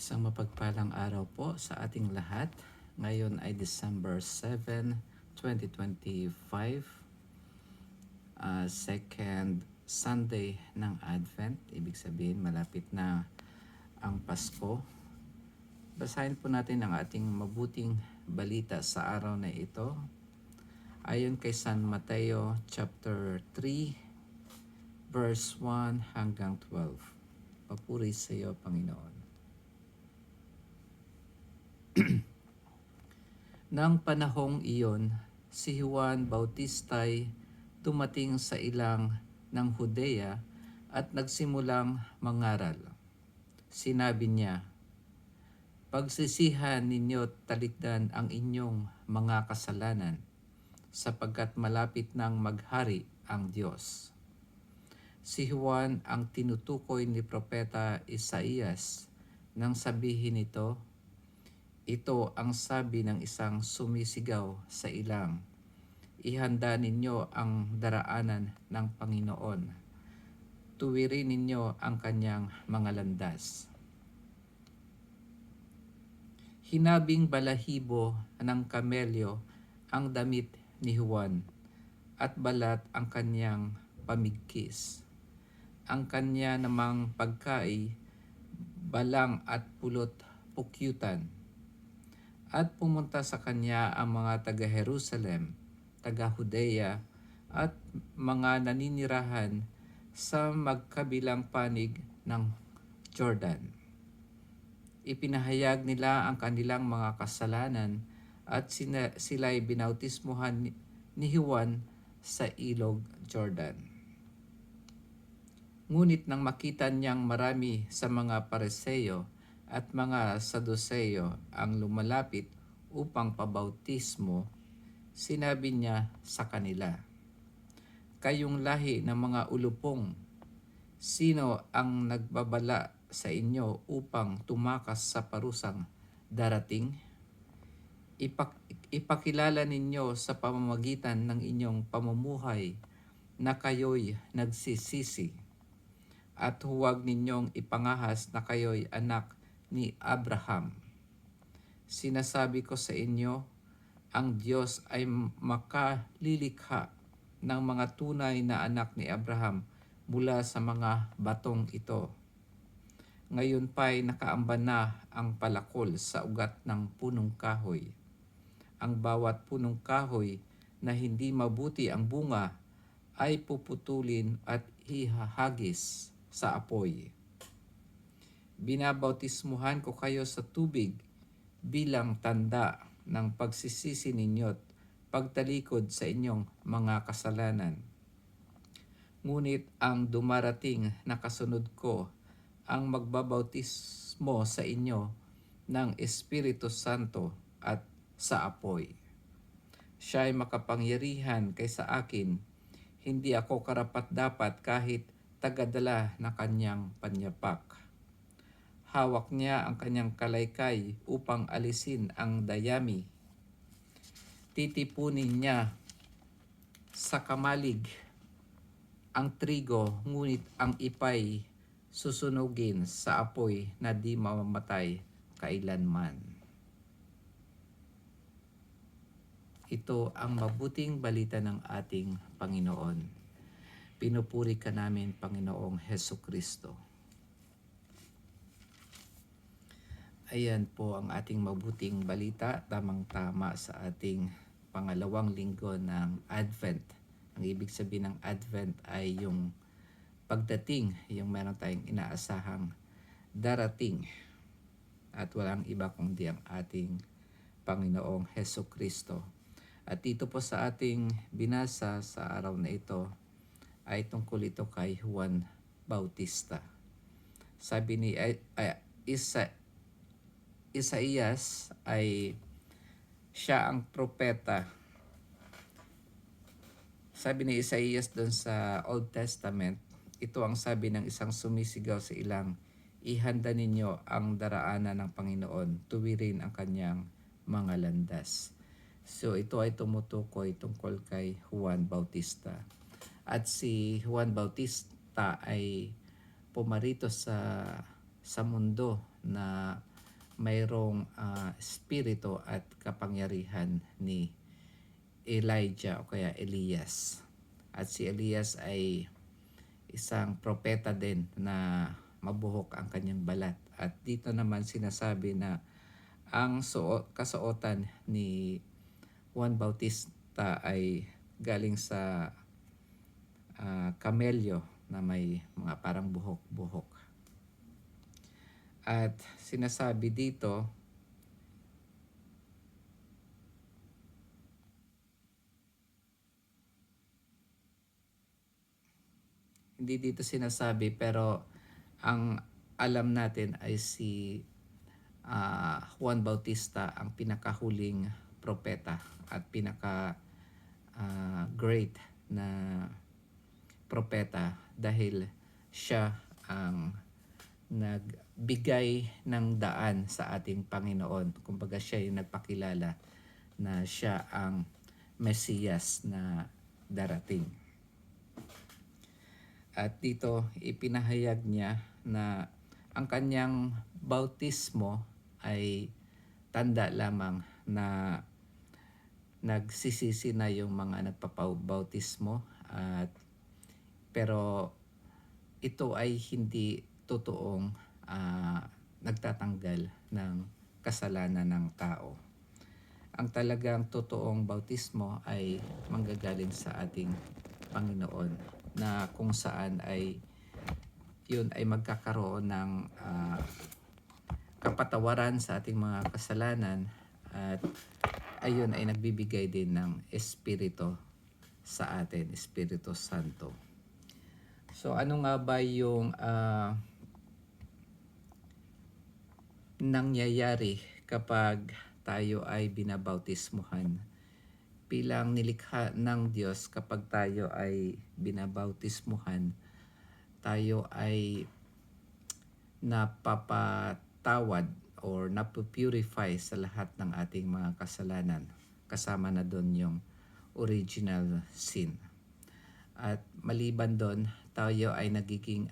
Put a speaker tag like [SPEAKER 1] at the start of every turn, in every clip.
[SPEAKER 1] Isang mapagpalang araw po sa ating lahat. Ngayon ay December 7, 2025, second Sunday ng Advent. Ibig sabihin malapit na ang Pasko. Basahin po natin ang ating mabuting balita sa araw na ito. Ayon kay San Mateo chapter 3, verse 1 hanggang 12. Papuri sa iyo, Panginoon. Nang panahong iyon, si Juan Bautista'y dumating sa ilang ng Judea at nagsimulang mangaral. Sinabi niya, "Pagsisihan ninyo at talikdan ang inyong mga kasalanan, sapagkat malapit nang maghari ang Diyos." Si Juan ang tinutukoy ni Propeta Isaías nang sabihin nito, "Ito ang sabi ng isang sumisigaw sa ilang, ihanda ninyo ang daraanan ng Panginoon. Tuwirin ninyo ang kanyang mga landas." Hinabing balahibo ng kamelyo ang damit ni Juan at balat ang kanyang pamigkis. Ang kanya namang pagkai, balang at pulot pukyutan. At pumunta sa kanya ang mga taga-Jerusalem, taga-Judea at mga naninirahan sa magkabilang panig ng Jordan. Ipinahayag nila ang kanilang mga kasalanan at sila'y binautismuhan ni Juan sa ilog Jordan. Ngunit nang makita niyang marami sa mga Pariseo at mga Saduceo ang lumalapit upang pabautismo, sinabi niya sa kanila, "Kayong lahi ng mga ulupong, sino ang nagbabala sa inyo upang tumakas sa parusang darating? Ipakilala ninyo sa pamamagitan ng inyong pamumuhay na kayo'y nagsisisi, at huwag ninyong ipangahas na kayo'y anak ni Abraham. Sinasabi ko sa inyo, ang Diyos ay makalilikha ng mga tunay na anak ni Abraham mula sa mga batong ito. Ngayon pa'y nakaamba na ang palakol sa ugat ng punong kahoy. Ang bawat punong kahoy na hindi mabuti ang bunga ay puputulin at ihahagis sa apoy. Binabautismuhan ko kayo sa tubig bilang tanda ng pagsisisi ninyo't pagtalikod sa inyong mga kasalanan. Ngunit ang dumarating na kasunod ko ang magbabautismo sa inyo ng Espiritu Santo at sa apoy. Siya ay makapangyarihan kaysa akin, hindi ako karapat-dapat kahit tagadala na kanyang panyapak. Hawak niya ang kanyang kalaykay upang alisin ang dayami. Titipunin niya sa kamalig ang trigo, ngunit ang ipay susunugin sa apoy na di mamamatay kailanman." Ito ang mabuting balita ng ating Panginoon. Pinupuri ka namin, Panginoong Hesukristo. Ayan po ang ating mabuting balita, tamang-tama sa ating pangalawang linggo ng Advent. Ang ibig sabihin ng Advent ay yung pagdating, yung meron tayong inaasahang darating. At walang iba kundi ang ating Panginoong Hesukristo. At dito po sa ating binasa sa araw na ito ay tungkol ito kay Juan Bautista. Sabi ni Isaías ay siya ang propeta. Sabi ni Isaías doon sa Old Testament, ito ang sabi ng isang sumisigaw sa ilang, "Ihanda ninyo ang daraanan ng Panginoon, tuwirin ang kanyang mga landas." So ito ay tumutukoy tungkol kay Juan Bautista. At si Juan Bautista ay pumarito sa mundo na mayroong espiritu at kapangyarihan ni Elijah o kaya Elias. At si Elias ay isang propeta din na mabuhok ang kanyang balat. At dito naman sinasabi na ang kasuotan ni Juan Bautista ay galing sa kamelyo na may mga parang buhok-buhok. At sinasabi dito, hindi dito sinasabi pero ang alam natin ay si Juan Bautista ang pinakahuling propeta at pinaka great na propeta dahil siya ang nagbigay ng daan sa ating Panginoon. Kumbaga siya yung nagpakilala na siya ang Mesiyas na darating. At dito ipinahayag niya na ang kanyang bautismo ay tanda lamang na nagsisisi na yung mga nagpapabautismo at pero ito ay hindi totoong nagtatanggal ng kasalanan ng tao. Ang talagang totoong bautismo ay manggagaling sa ating Panginoon na kung saan ay yun ay magkakaroon ng kapatawaran sa ating mga kasalanan at ayun ay nagbibigay din ng Espiritu sa atin, Espiritu Santo. So ano nga ba yung nangyayari kapag tayo ay binabautismuhan? Bilang nilikha ng Diyos, kapag tayo ay binabautismuhan, tayo ay napapatawad or napupurify sa lahat ng ating mga kasalanan. Kasama na doon yung original sin. At maliban doon, tayo ay nagiging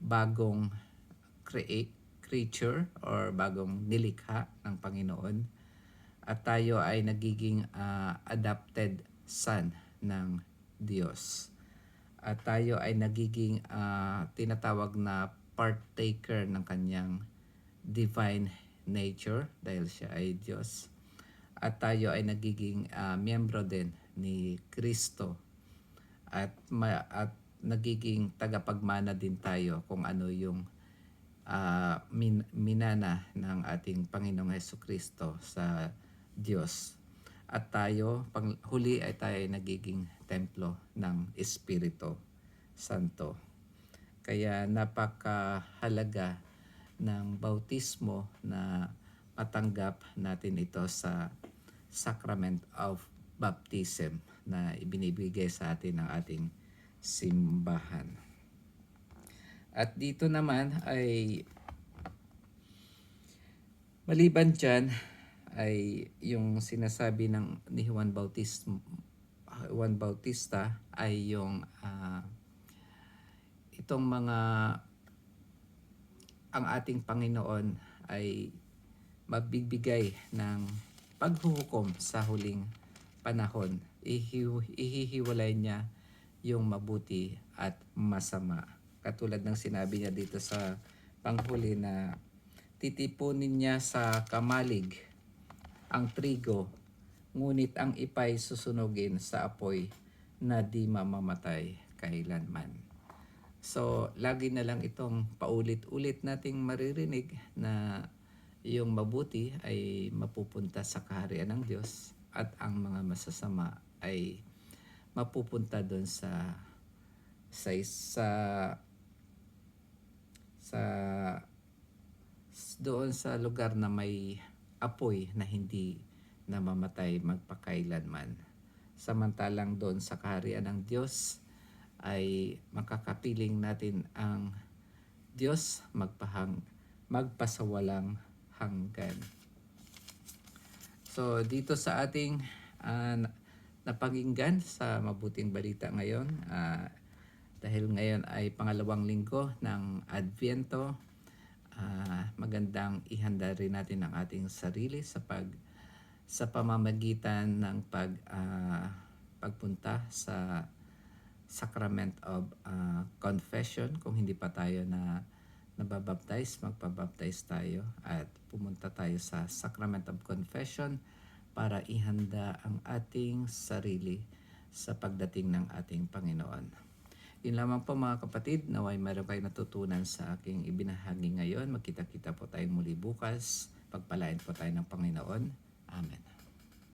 [SPEAKER 1] bagong creature or bagong nilikha ng Panginoon. At tayo ay nagiging adopted son ng Diyos. At tayo ay nagiging tinatawag na partaker ng kanyang divine nature dahil siya ay Diyos. At tayo ay nagiging miyembro din ni Kristo at nagiging tagapagmana din tayo kung ano yung minana ng ating Panginoong Hesukristo sa Diyos. At tayo, huli ay tayo nagiging templo ng Espiritu Santo. Kaya napakahalaga ng bautismo na matanggap natin ito sa Sacrament of Baptism na ibinibigay sa atin ng ating simbahan. At dito naman ay maliban dyan ay yung sinasabi ni Juan Bautista ay yung itong mga ang ating Panginoon ay magbibigay ng paghuhukom sa huling panahon. Ihihiwalay niya yung mabuti at masama. Katulad ng sinabi niya dito sa panghuli na titipunin niya sa kamalig ang trigo, ngunit ang ipay susunugin sa apoy na di mamamatay kailanman. So, lagi na lang itong paulit-ulit nating maririnig na yung mabuti ay mapupunta sa kaharian ng Diyos at ang mga masasama ay mapupunta doon doon sa lugar na may apoy na hindi namamatay magpakailanman. Samantalang doon sa kaharian ng Diyos ay makakapiling natin ang Diyos magpasawalang hanggan. So dito sa ating napakinggan sa mabuting balita ngayon, dahil ngayon ay pangalawang linggo ng Adviento, magandang ihanda rin natin ang ating sarili sa pamamagitan ng pagpunta sa Sacrament of Confession. Kung hindi pa tayo nababaptize, magpabaptize tayo at pumunta tayo sa Sacrament of Confession para ihanda ang ating sarili sa pagdating ng ating Panginoon. Yun lamang po mga kapatid, naway meron kayo natutunan sa aking ibinahagi ngayon. Magkita-kita po tayo muli bukas. Pagpalain po tayo ng Panginoon. Amen.